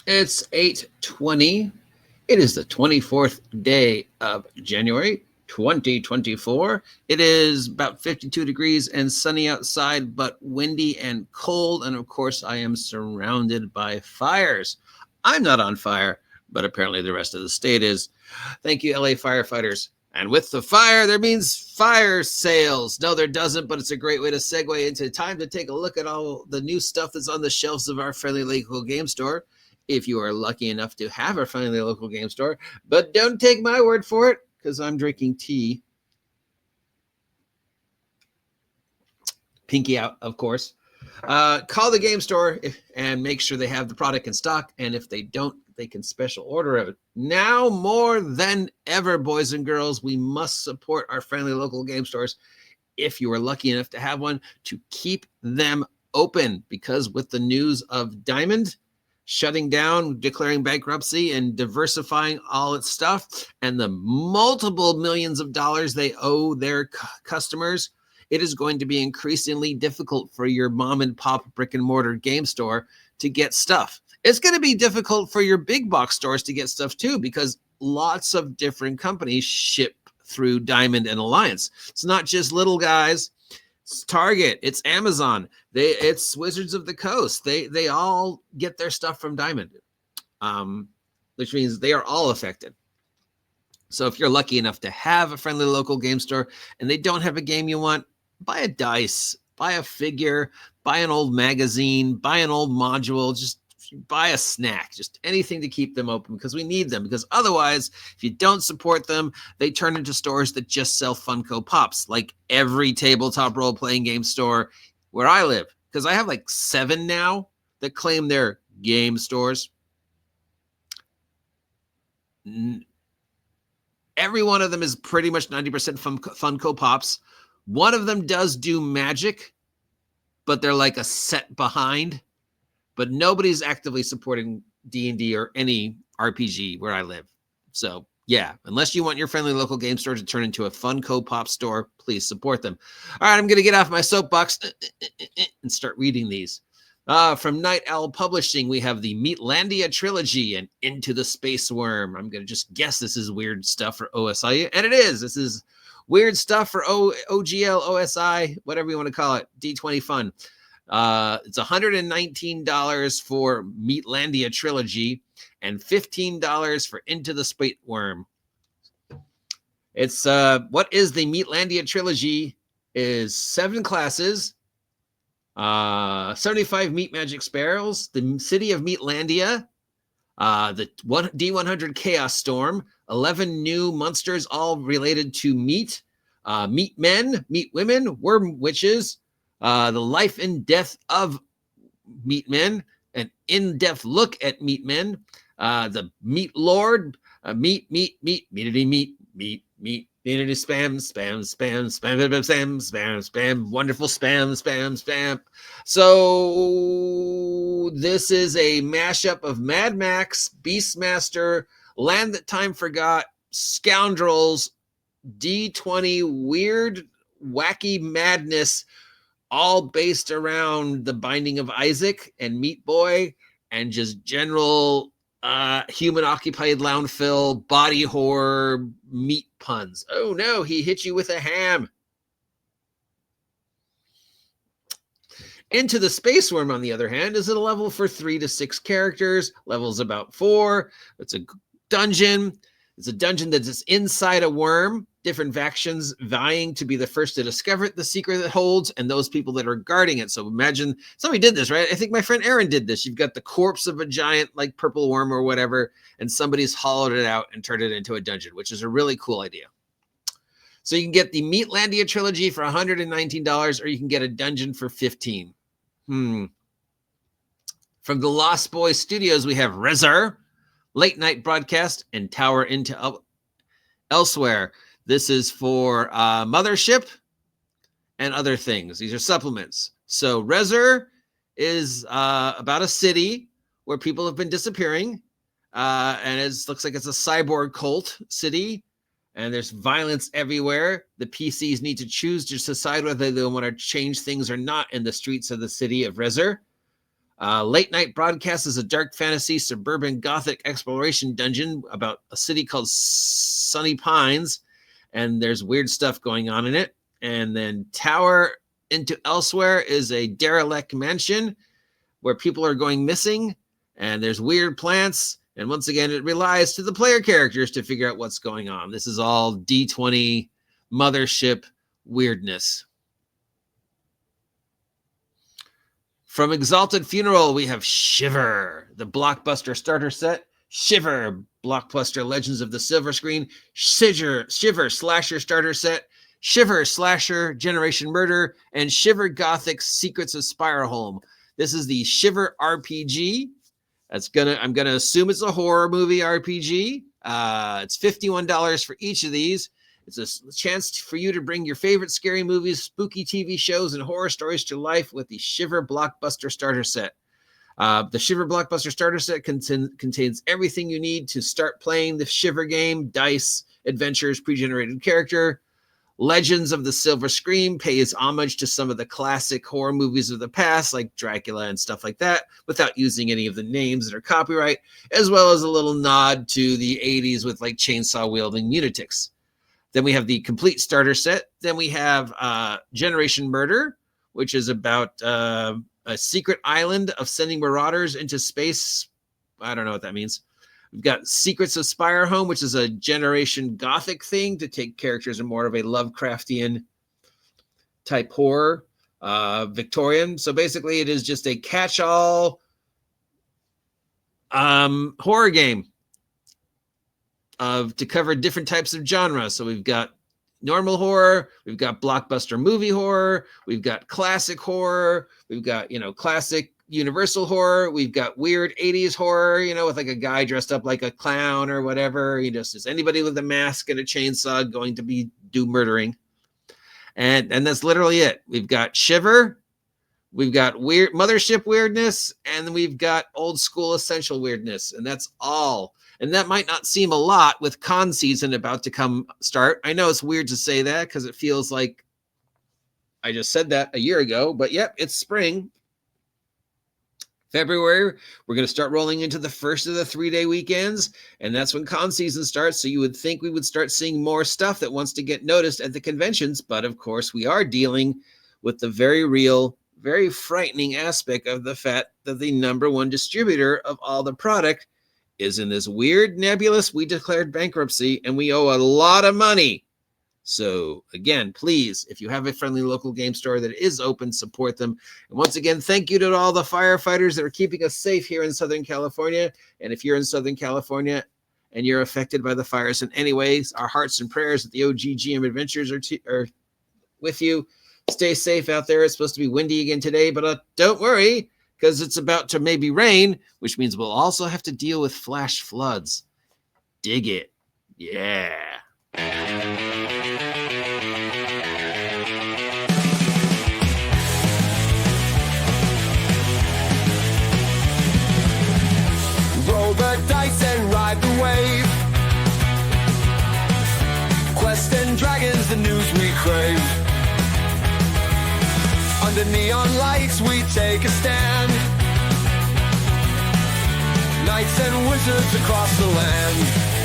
It's 8:20. It is the 24th day of January, 2024. It is about 52 degrees and sunny outside, but windy and cold. And of course, I am surrounded by fires. I'm not on fire, but apparently the rest of the state is. Thank you, LA firefighters. And with the fire, there means fire sales. No, there doesn't, but it's a great way to segue into time to take a look at all the new stuff that's on the shelves of our friendly local game store. If you are lucky enough to have a friendly local game store, but don't take my word for it, because I'm drinking tea. Pinky out, of course. Call the game store and make sure they have the product in stock. And if they don't, they can special order it. Now more than ever, boys and girls, we must support our friendly local game stores. If you are lucky enough to have one, to keep them open, because with the news of Dimond shutting down, declaring bankruptcy, and diversifying all its stuff, and the multiple millions of dollars they owe their customers, it is going to be increasingly difficult for your mom and pop brick and mortar game store to get stuff. It's going to be difficult for your big box stores to get stuff too, because lots of different companies ship through Dimond and Alliance. It's not just little guys. It's Target, it's Amazon, it's Wizards of the Coast. They all get their stuff from Dimond, which means they are all affected. So if you're lucky enough to have a friendly local game store and they don't have a game you want, buy a dice, buy a figure, buy an old magazine, buy an old module, just buy a snack, just anything to keep them open, because we need them. Because otherwise, if you don't support them, they turn into stores that just sell Funko Pops, like every tabletop role-playing game store where I live. Because I have like 7 now that claim they're game stores. Every one of them is pretty much 90% Funko Pops. One of them does do Magic, but they're like a set behind. But nobody's actively supporting D&D or any RPG where I live. So yeah, unless you want your friendly local game store to turn into a Funko Pop store, please support them. All right, I'm going to get off my soapbox and start reading these. From Night Owl Publishing, we have the Meatlandia trilogy and Into the Space Worm. I'm going to just guess this is weird stuff for OSI, and it is. This is weird stuff for OGL, OSI, whatever you want to call it, D20 fun. It's $119 for Meatlandia trilogy and $15 for Into the Space Worm. It's what is the Meatlandia trilogy? Is 7 classes, 75 meat magic spells, the city of Meatlandia, the D100 Chaos Storm, 11 new monsters, all related to meat, meat men, meat women, worm witches, the life and death of meat men, an in-depth look at meat men, the meat lord, meat, meatity, meat, spam, wonderful spam. So this is a mashup of Mad Max, Beastmaster, Land That Time Forgot, Scoundrels, D20, weird, wacky madness, all based around the Binding of Isaac and Meat Boy and just general human occupied landfill body horror meat puns. Oh no, he hit you with a ham. Into the Space Worm, on the other hand, is a level for 3 to 6 characters. Level's about 4. It's a dungeon. It's a dungeon that's inside a worm. Different factions vying to be the first to discover it, the secret it holds, and those people that are guarding it. So imagine somebody did this, right? I think my friend Aaron did this. You've got the corpse of a giant like purple worm or whatever, and somebody's hollowed it out and turned it into a dungeon, which is a really cool idea. So you can get the Meatlandia trilogy for $119, or you can get a dungeon for $15. From the Lost Boys Studios, we have Rezar, Late Night Broadcast, and Tower into Elsewhere. This is for Mothership and other things. These are supplements. So Rezar is about a city where people have been disappearing. And it looks like it's a cyborg cult city. And there's violence everywhere. The PCs need to choose to decide whether they want to change things or not in the streets of the city of Rezar. Late Night Broadcast is a dark fantasy suburban gothic exploration dungeon about a city called Sunny Pines, and there's weird stuff going on in it. And then Tower into Elsewhere is a derelict mansion where people are going missing, and there's weird plants. And once again, it relies to the player characters to figure out what's going on. This is all D20 mothership weirdness. From Exalted Funeral, we have Shiver, the blockbuster starter set. Shiver, blockbuster Legends of the Silver Screen. Shiver slasher starter set. Shiver slasher Generation Murder, and Shiver Gothic Secrets of Spireholm. This is the Shiver RPG. I'm gonna assume it's a horror movie RPG. It's $51 for each of these. It's a chance for you to bring your favorite scary movies, spooky TV shows, and horror stories to life with the Shiver Blockbuster Starter Set. The Shiver Blockbuster Starter Set contains everything you need to start playing the Shiver game: dice, adventures, pre-generated character. Legends of the Silver Screen pays homage to some of the classic horror movies of the past, like Dracula and stuff like that, without using any of the names that are copyright, as well as a little nod to the 80s with like chainsaw-wielding lunatics. Then we have the complete starter set. Then we have Generation Murder, which is about a secret island of sending marauders into space. I don't know what that means. We've got Secrets of Spireholm, which is a Generation Gothic thing to take characters in more of a Lovecraftian type horror. Victorian. So basically it is just a catch-all horror game to cover different types of genres. So we've got normal horror, we've got blockbuster movie horror, we've got classic horror, we've got, classic Universal horror, we've got weird 80s horror, with like a guy dressed up like a clown or whatever. Is anybody with a mask and a chainsaw going to do murdering. And that's literally it. We've got Shiver, we've got weird mothership weirdness, and we've got old school essential weirdness, and that's all. And that might not seem a lot with con season about to start. I know it's weird to say that because it feels like I just said that a year ago, but yep, it's spring. February, we're going to start rolling into the first of the 3-day weekends, and that's when con season starts. So you would think we would start seeing more stuff that wants to get noticed at the conventions. But of course, we are dealing with the very real, very frightening aspect of the fact that the number one distributor of all the product is in this weird nebulous, we declared bankruptcy, and we owe a lot of money. So again, please, if you have a friendly local game store that is open, support them. And once again, thank you to all the firefighters that are keeping us safe here in Southern California. And if you're in Southern California and you're affected by the fires in any ways, our hearts and prayers at the OGGM Adventures are with you. Stay safe out there. It's supposed to be windy again today, but don't worry, because it's about to maybe rain, which means we'll also have to deal with flash floods. Dig it. Yeah. Roll the dice and ride the wave. Quest and dragons, the news we crave. Under neon lights we take a stand. Knights and wizards across the land.